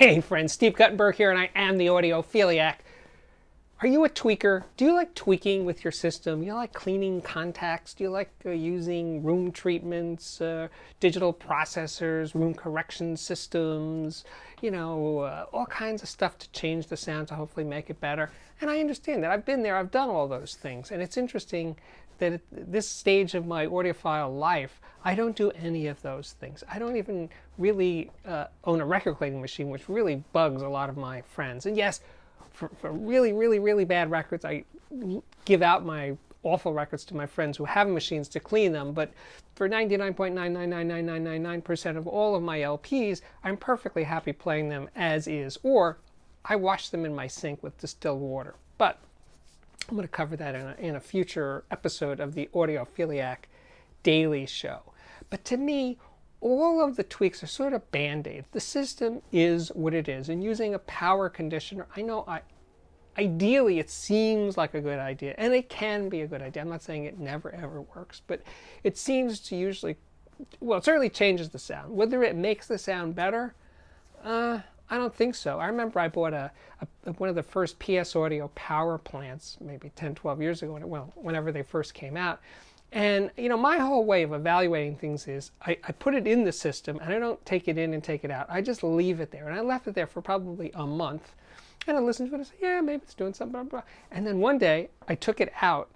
Hey friends, Steve Guttenberg here, and I am the Audiophiliac. Are you a tweaker? Do you like tweaking with your system? Do you like cleaning contacts? Do you like using room treatments, digital processors, room correction systems, all kinds of stuff to change the sound to hopefully make it better? And I understand that. I've been there. I've done all those things. And it's interesting that at this stage of my audiophile life, I don't do any of those things. I don't even really own a record cleaning machine, which really bugs a lot of my friends. And yes, for really, really, really bad records, I give out my awful records to my friends who have machines to clean them. But for 99.9999999% of all of my LPs, I'm perfectly happy playing them as is. Or I wash them in my sink with distilled water. But I'm going to cover that in a future episode of the Audiophiliac Daily Show. But to me, all of the tweaks are sort of band-aids. The system is what it is. And using a power conditioner, ideally it seems like a good idea. And it can be a good idea. I'm not saying it never ever works. But it seems to usually, well, it certainly changes the sound. Whether it makes the sound better, I don't think so. I remember I bought one of the first PS Audio power plants maybe 10, 12 years ago, whenever they first came out. And, my whole way of evaluating things is I put it in the system and I don't take it in and take it out. I just leave it there. And I left it there for probably a month. And I listened to it and I said, yeah, maybe it's doing something, blah, blah. And then one day I took it out.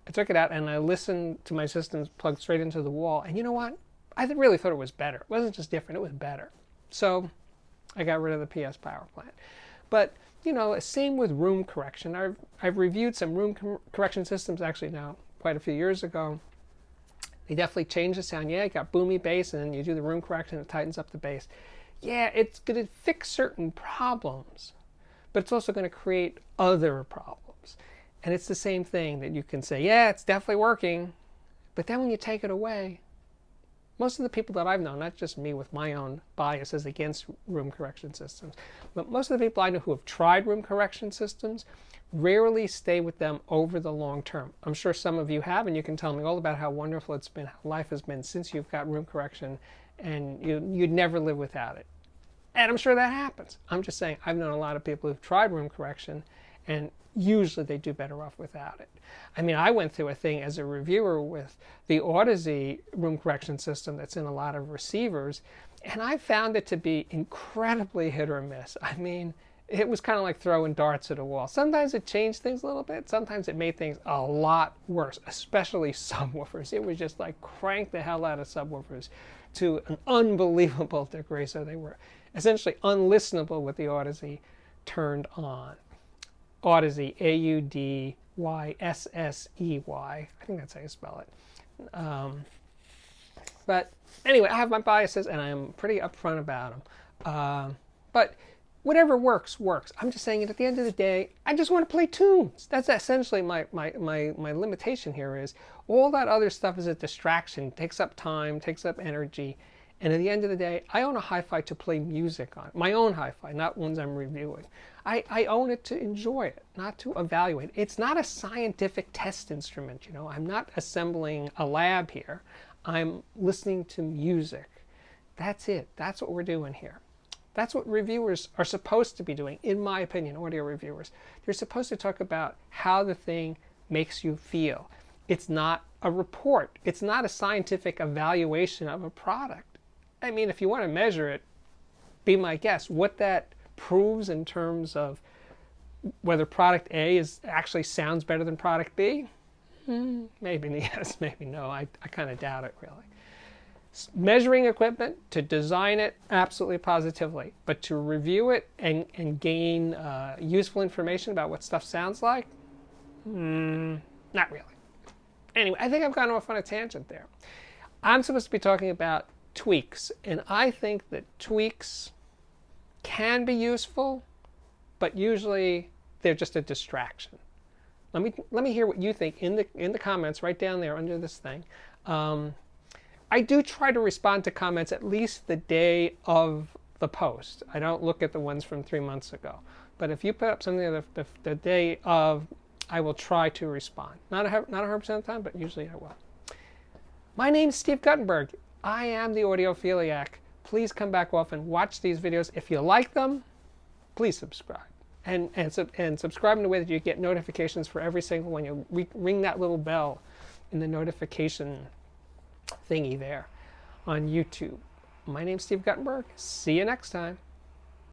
And I listened to my systems plugged straight into the wall. And you know what? I really thought it was better. It wasn't just different. It was better. So I got rid of the PS power plant. But, same with room correction. I've reviewed some room correction systems actually now quite a few years ago. They definitely changed the sound. Yeah, it got boomy bass, and then you do the room correction, it tightens up the bass. Yeah, it's going to fix certain problems, but it's also going to create other problems. And it's the same thing that you can say, yeah, it's definitely working, but then when you take it away, most of the people that I've known, not just me with my own biases against room correction systems, but most of the people I know who have tried room correction systems rarely stay with them over the long term. I'm sure some of you have, and you can tell me all about how wonderful it's been, how life has been since you've got room correction, and you'd never live without it. And I'm sure that happens. I'm just saying, I've known a lot of people who've tried room correction, and usually they do better off without it. I mean, I went through a thing as a reviewer with the Audiophiliac room correction system that's in a lot of receivers, and I found it to be incredibly hit or miss. I mean, it was kind of like throwing darts at a wall. Sometimes it changed things a little bit. Sometimes it made things a lot worse, especially subwoofers. It was just like crank the hell out of subwoofers to an unbelievable degree. So they were essentially unlistenable with the Audiophiliac turned on. Audiophiliac, A-U-D-Y-S-S-E-Y. I think that's how you spell it. But anyway, I have my biases and I'm pretty upfront about them. But whatever works, works. I'm just saying it at the end of the day, I just want to play tunes. That's essentially my limitation here is all that other stuff is a distraction, takes up time, takes up energy. And at the end of the day, I own a hi-fi to play music on. My own hi-fi, not ones I'm reviewing. I own it to enjoy it, not to evaluate. It's not a scientific test instrument, I'm not assembling a lab here. I'm listening to music. That's it. That's what we're doing here. That's what reviewers are supposed to be doing, in my opinion, audio reviewers. They're supposed to talk about how the thing makes you feel. It's not a report. It's not a scientific evaluation of a product. I mean, if you want to measure it, be my guest. What that proves in terms of whether product A actually sounds better than product B? Maybe yes, maybe no. I kind of doubt it, really. Measuring equipment, to design it, absolutely positively. But to review it and gain useful information about what stuff sounds like? Not really. Anyway, I think I've gone off on a tangent there. I'm supposed to be talking about tweaks, and I think that tweaks can be useful, but usually they're just a distraction. Let me hear what you think in the comments right down there under this thing. I do try to respond to comments at least the day of the post. I don't look at the ones from 3 months ago. But if you put up something the day of, I will try to respond. Not 100% of the time, but usually I will. My name's Steve Guttenberg. I am the Audiophiliac. Please come back often, watch these videos. If you like them, please subscribe. And subscribe in a way that you get notifications for every single one. You ring that little bell in the notification thingy there on YouTube. My name's Steve Guttenberg. See you next time.